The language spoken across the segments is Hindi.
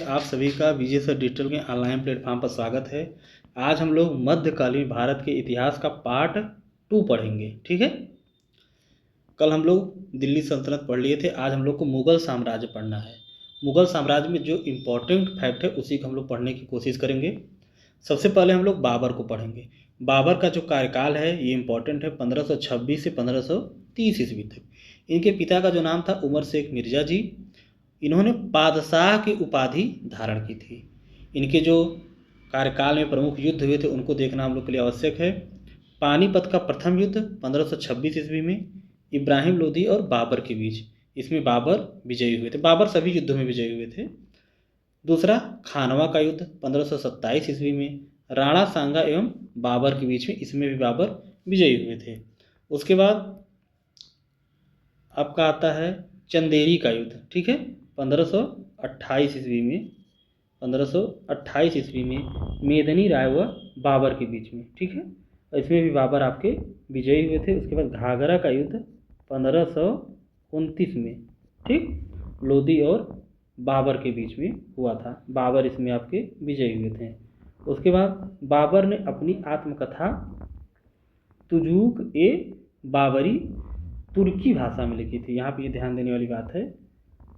आप सभी का विजय सर डिजिटल के ऑनलाइन प्लेटफॉर्म पर स्वागत है। आज हम लोग मध्यकालीन भारत के इतिहास का पार्ट 2 पढ़ेंगे। ठीक है, कल हम लोग दिल्ली सल्तनत पढ़ लिए थे, आज हम लोग को मुग़ल साम्राज्य पढ़ना है। मुग़ल साम्राज्य में जो इम्पोर्टेंट फैक्ट है उसी को हम लोग पढ़ने की कोशिश करेंगे। सबसे पहले हम लोग बाबर को पढ़ेंगे। बाबर का जो कार्यकाल है ये इम्पोर्टेंट है, 1526 से 1530 ईस्वी तक। इनके पिता का जो नाम था उमर शेख मिर्ज़ा जी। इन्होंने बादशाह की उपाधि धारण की थी। इनके जो कार्यकाल में प्रमुख युद्ध हुए थे उनको देखना हम लोग के लिए आवश्यक है। पानीपत का प्रथम युद्ध 1526 ईस्वी में इब्राहिम लोदी और बाबर के बीच, इसमें बाबर विजयी हुए थे। बाबर सभी युद्धों में विजयी हुए थे। दूसरा खानवा का युद्ध 1527 ईस्वी में राणा सांगा एवं बाबर के बीच में, इसमें भी बाबर विजयी हुए थे। उसके बाद आपका आता है चंदेरी का युद्ध। ठीक है, 1528 ईस्वी में 1528 ईस्वी में मेदनी राय व बाबर के बीच में। ठीक है, इसमें भी बाबर आपके विजयी हुए थे। उसके बाद घाघरा का युद्ध 1529 में, ठीक, लोदी और बाबर के बीच में हुआ था। बाबर इसमें आपके विजयी हुए थे। उसके बाद बाबर ने अपनी आत्मकथा तुजूक ए बाबरी तुर्की भाषा में लिखी थी। यहाँ पे ये ध्यान देने वाली बात है,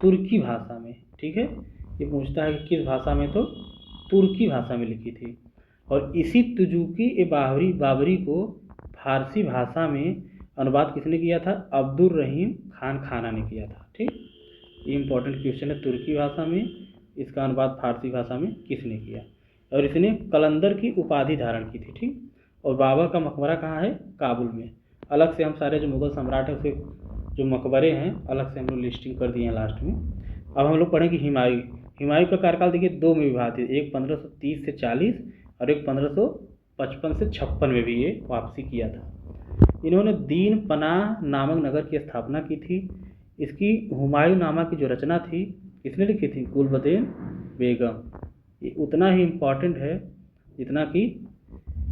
तुर्की भाषा में। ठीक है, ये पूछता है कि किस भाषा में, तो तुर्की भाषा में लिखी थी। और इसी तुजुकी ए बाबरी को फारसी भाषा में अनुवाद किसने किया था? अब्दुल रहीम खान खाना ने किया था। ठीक, ये इंपॉर्टेंट क्वेश्चन है, तुर्की भाषा में इसका अनुवाद फारसी भाषा में किसने किया? और इसने कलंदर की उपाधि धारण की थी। ठीक, और बाबर का मकबरा कहाँ है? काबुल में। अलग से हम सारे जो मुग़ल सम्राट हैं उसके जो मकबरे हैं अलग से हम लोग लिस्टिंग कर दिए हैं लास्ट में। अब हम लोग पढ़ेंगे हुमायूं। हुमायूं का कार्यकाल देखिए दो में विभाजित है, एक 1530 से 40 और एक 1555 से 56 में भी ये वापसी किया था। इन्होंने दीन पनाह नामक नगर की स्थापना की थी। इसकी हुमायूं नामा की जो रचना थी किसने लिखी थी? गुलबदेन बेगम। ये उतना ही इम्पॉर्टेंट है जितना कि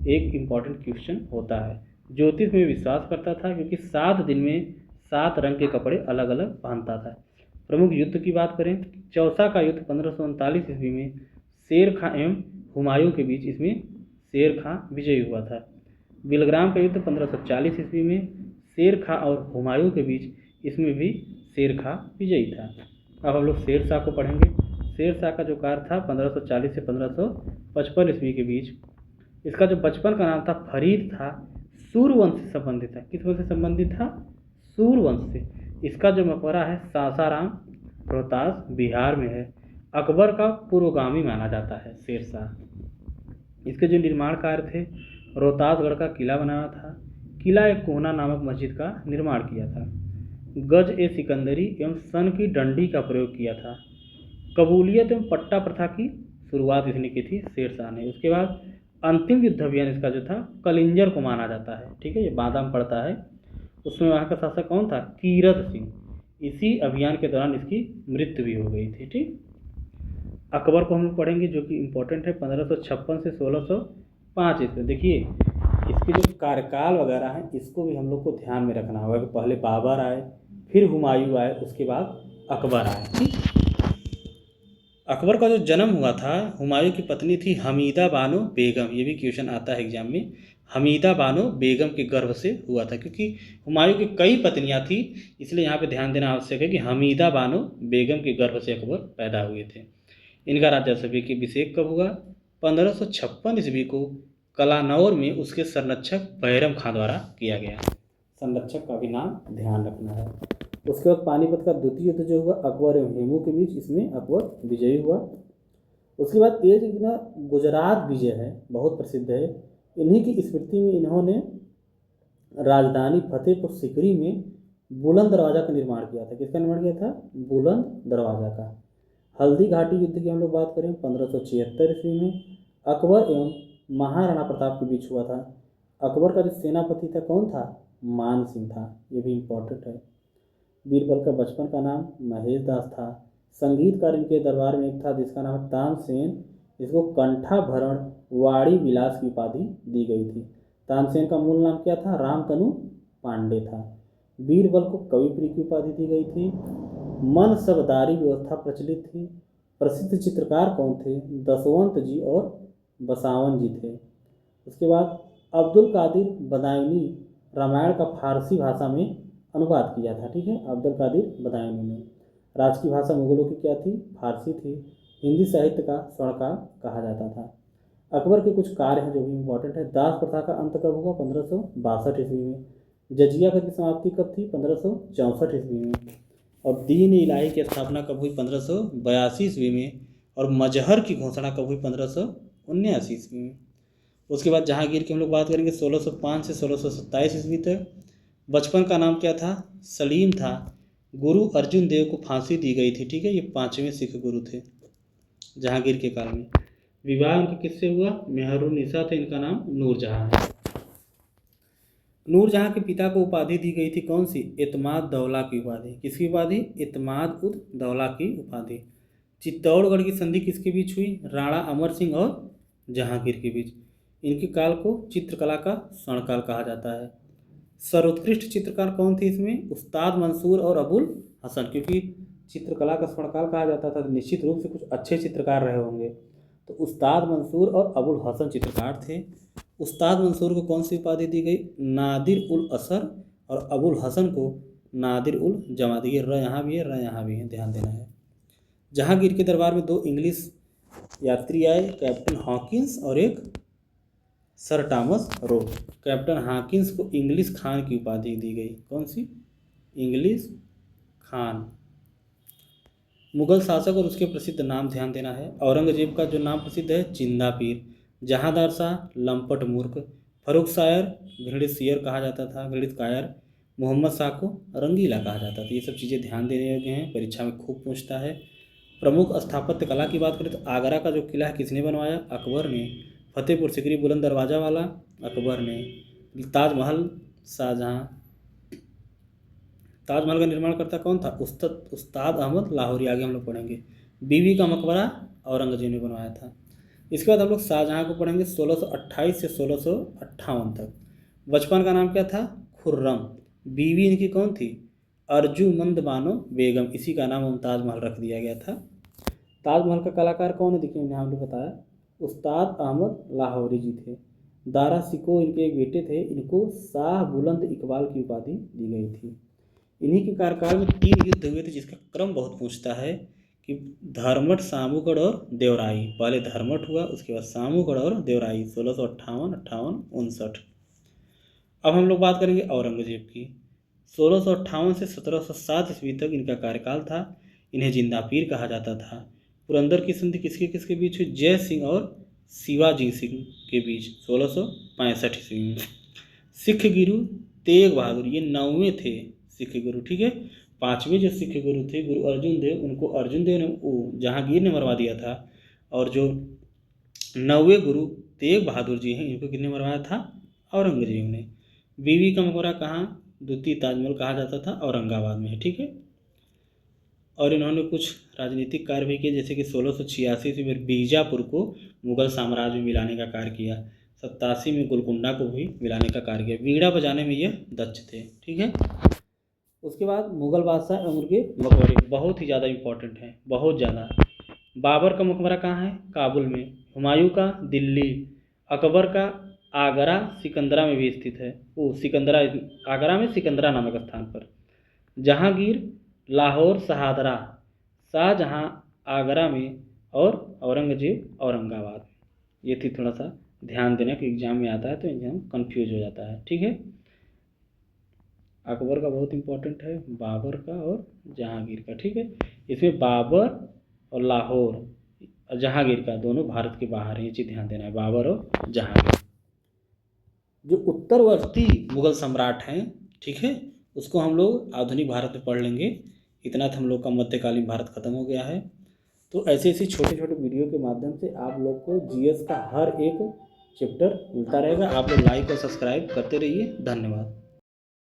एक इम्पॉर्टेंट क्वेश्चन होता है। ज्योतिष में विश्वास करता था क्योंकि 7 दिन में 7 रंग के कपड़े अलग अलग पहनता था। प्रमुख युद्ध की बात करें, चौसा का युद्ध 1539 ईस्वी में शेर खां एवं हुमायूं के बीच, इसमें शेर खां विजयी हुआ था। बिलग्राम का युद्ध 1540 ईस्वी में शेर खां और हुमायूं के बीच, इसमें भी शेर खां विजयी था। अब हम लोग शेर शाह को पढ़ेंगे। शेर शाह का जो कार्य था 1540 से 1555 ईस्वी के बीच। इसका जो बचपन का नाम था फरीद था, सूर्यवंश से संबंधित था। किस वंश से संबंधित था? सूर्यवंश से। इसका जो मकबरा है सासाराम, रोहतास, बिहार में है। अकबर का पूर्वगामी माना जाता है शेर शाह। इसके जो निर्माण कार्य थे, रोहतासगढ़ का किला बनाया था। किला एक कोहना नामक मस्जिद का निर्माण किया था। गज ए सिकंदरी एवं सन की डंडी का प्रयोग किया था। कबूलियत एवं पट्टा प्रथा की शुरुआत इसने की थी शेर शाह ने। उसके बाद अंतिम युद्ध अभियान इसका जो था कलिंजर को माना जाता है। ठीक है, ये बादाम पड़ता है। उसमें वहाँ का शासक कौन था? कीरत सिंह। इसी अभियान के दौरान इसकी मृत्यु भी हो गई थी। ठीक, अकबर को हम लोग पढ़ेंगे जो कि इम्पोर्टेंट है, 1556 से 1605 ईस्वी। देखिए इसके जो कार्यकाल वगैरह हैं इसको भी हम लोग को ध्यान में रखना होगा कि पहले बाबर आए, फिर हुमायूं आए, उसके बाद अकबर आए। ठीक, अकबर का जो जन्म हुआ था, हुमायूं की पत्नी थी हमीदा बानो बेगम। ये भी क्वेश्चन आता है एग्जाम में, हमीदा बानो बेगम के गर्भ से हुआ था। क्योंकि हुमायूं की कई पत्नियां थी, इसलिए यहाँ पे ध्यान देना आवश्यक है कि हमीदा बानो बेगम के गर्भ से अकबर पैदा हुए थे। इनका राज्याभिषेक कब हुआ? 1556 ईस्वी को कलानौर में उसके संरक्षक बैरम खां द्वारा किया गया। संरक्षक का भी नाम ध्यान रखना है। उसके बाद पानीपत का द्वितीय युद्ध जो हुआ अकबर एवं हेमू के बीच, इसमें अकबर विजयी हुआ। उसके बाद ये जो गुजरात विजय है बहुत प्रसिद्ध है। इन्हीं की स्मृति में इन्होंने राजधानी फतेहपुर सीकरी में बुलंद दरवाज़ा का निर्माण किया था। किसका निर्माण किया था? बुलंद दरवाज़ा का। हल्दी घाटी युद्ध की हम लोग बात करें 1576 ईस्वी में अकबर एवं महाराणा प्रताप के बीच हुआ था। अकबर का जो सेनापति था कौन था? मान सिंह था। ये भी इम्पोर्टेंट है। बीरबल का बचपन का नाम महेश दास था। संगीतकार इनके दरबार में एक था जिसका नाम है तानसेन। इसको कंठाभरण वाणी विलास की उपाधि दी गई थी। तानसेन का मूल नाम क्या था? रामतनु पांडे था। बीरबल को कवि प्रिय की उपाधि दी गई थी। मनसबदारी व्यवस्था प्रचलित थी। प्रसिद्ध चित्रकार कौन थे? दशवंत जी और बसावन जी थे। उसके बाद अब्दुल कादिर बदायूनी रामायण का फारसी भाषा में अनुवाद किया था। ठीक है, अब्दुल कादिर बदायूनी ने। राजकीय भाषा मुगलों की क्या थी? फारसी थी। हिंदी साहित्य का स्वर्णकाल कहा जाता था। अकबर के कुछ कार्य हैं जो भी इम्पोर्टेंट है। दास प्रथा का अंत कब हुआ? 1562 ईस्वी में। जजिया कर की समाप्ति कब थी? 1564 ईस्वी में। और दीन इलाही की स्थापना कब हुई? 1582 ईस्वी में। और मजहर की घोषणा कब हुई? 1579 ईस्वी में। उसके बाद जहांगीर की हम लोग बात करेंगे 1605 से 1627 ईस्वी तक। बचपन का नाम क्या था? सलीम था। गुरु अर्जुन देव को फांसी दी गई थी। ठीक है, ये 5वें सिख गुरु थे जहांगीर के काल में। विवाह उनका किससे हुआ? मेहरुन्निसा थे, इनका नाम नूरजहां है। नूरजहां के पिता को उपाधि दी गई थी कौन सी? एतमाद दौला की उपाधि। किसकी उपाधि? एतमाद उद दौला की उपाधि। चित्तौड़गढ़ की संधि किसके बीच हुई? राणा अमर सिंह और जहांगीर के बीच। इनके काल को चित्रकला का स्वर्णकाल कहा जाता है। सर्वोत्कृष्ट चित्रकार कौन थे इसमें? उस्ताद मंसूर और अबुल हसन। क्योंकि चित्रकला का स्वर्णकाल कहा जाता था तो निश्चित रूप से कुछ अच्छे चित्रकार रहे होंगे। तो उस्ताद मंसूर और अबुल हसन चित्रकार थे। उस्ताद मंसूर को कौन सी उपाधि दी गई? नादिर उल असर। और अबुल हसन को नादिर उल जमा दी गई। र यहाँ भी है, र यहाँ भी है, ध्यान देना है। जहांगीर के दरबार में 2 इंग्लिश यात्री आए, कैप्टन हॉकिंस और एक sir Thomas Roe. Captain Hawkins को इंग्लिश खान की उपाधि दी गई। कौन सी? इंग्लिश खान। मुगल शासक और उसके प्रसिद्ध नाम ध्यान देना है। औरंगजेब का जो नाम प्रसिद्ध है जिंदा पीर। जहांदार शाह लंपट मूर्ख। फरुख शायर घृणित शेयर कहा जाता था, घृणित कायर। मोहम्मद शाह को रंगीला कहा जाता था। ये सब चीज़ें ध्यान देने योग्य हैं, परीक्षा में खूब पूछता है। प्रमुख स्थापत्य कला की बात करें तो आगरा का जो किला है किसने बनवाया? अकबर ने। फतेहपुर सिकरी बुलंद दरवाज़ा वाला अकबर ने। ताजमहल शाहजहाँ। ताजमहल का निर्माण करता कौन था? उस्ताद अहमद लाहौरी। आगे हम लोग पढ़ेंगे। बीवी का मकबरा औरंगजेब ने बनवाया था। इसके बाद हम लोग शाहजहाँ को पढ़ेंगे 1628 से 1658 तक। बचपन का नाम क्या था? खुर्रम। बीवी इनकी कौन थी? अर्जुमंद बानो बेगम। इसी का नाम मुमताज महल रख दिया गया था। ताजमहल का कलाकार कौन है? देखिए मैंने आपको बताया उस्ताद अहमद लाहौरी जी थे। दारा सिको इनके एक बेटे थे। इनको शाह बुलंद इकबाल की उपाधि दी गई थी। इन्हीं के कार्यकाल में 3 युद्ध हुए थे जिसका क्रम बहुत पूछता है कि धर्मठ, सामूगढ़ और देवराई। पहले धर्मठ हुआ, उसके बाद सामूगढ़ और देवराई। 1658, 58, 59। अब हम लोग बात करेंगे औरंगजेब की। 1658 से 1707 ईस्वी तक इनका कार्यकाल था। इन्हें जिंदा पीर कहा जाता था। पुरंदर की संधि किसके किसके बीच हुई? जय सिंह और शिवाजी सिंह के बीच 1665 ईस्वी में। सिख गुरु तेग बहादुर ये 9वें थे सिख गुरु। ठीक है, 5वें जो सिख गुरु थे गुरु अर्जुन देव, उनको अर्जुन देव ने जहांगीर ने मरवा दिया था। और जो 9वें गुरु तेग बहादुर जी हैं इनको किसने मरवाया था? औरंगजेब ने। बीवी का मकबरा कहाँ? द्वितीय ताजमहल कहा जाता था, औरंगाबाद में है। ठीक है, और इन्होंने कुछ राजनीतिक कार्य भी किए जैसे कि 1686 ईस्वी में बीजापुर को मुगल साम्राज्य में मिलाने का कार्य किया। 87 में गोलकुंडा को भी मिलाने का कार्य किया। वीणा बजाने में ये दक्ष थे। ठीक है, उसके बाद मुगल बादशाह एवं उनके मकबरे बहुत ही ज़्यादा इम्पोर्टेंट हैं, बहुत ज़्यादा। बाबर का मकबरा कहाँ है? काबुल में। हुमायूं का दिल्ली। अकबर का आगरा सिकंदरा में भी स्थित है। वो सिकंदरा, आगरा में सिकंदरा नामक स्थान पर। जहांगीर लाहौर शहादरा। शाहजहाँ आगरा में और औरंगजेब औरंगाबाद। ये थी, थोड़ा सा ध्यान देना कि एग्जाम में आता है तो एग्जाम कंफ्यूज हो जाता है। ठीक है, अकबर का बहुत इंपॉर्टेंट है, बाबर का और जहांगीर का। ठीक है, इसमें बाबर और लाहौर और जहांगीर का दोनों भारत के बाहर हैं, ये चीज़ ध्यान देना है, बाबर और जहांगीर। जो उत्तरवर्ती मुगल सम्राट हैं, ठीक है, उसको हम लोग आधुनिक भारत में पढ़ लेंगे। इतना तो हम लोग का मध्यकालीन भारत खत्म हो गया है। तो ऐसे ऐसे छोटे छोटे वीडियो के माध्यम से आप लोग को जीएस का हर एक चैप्टर मिलता रहेगा। आप लोग लाइक और सब्सक्राइब करते रहिए। धन्यवाद।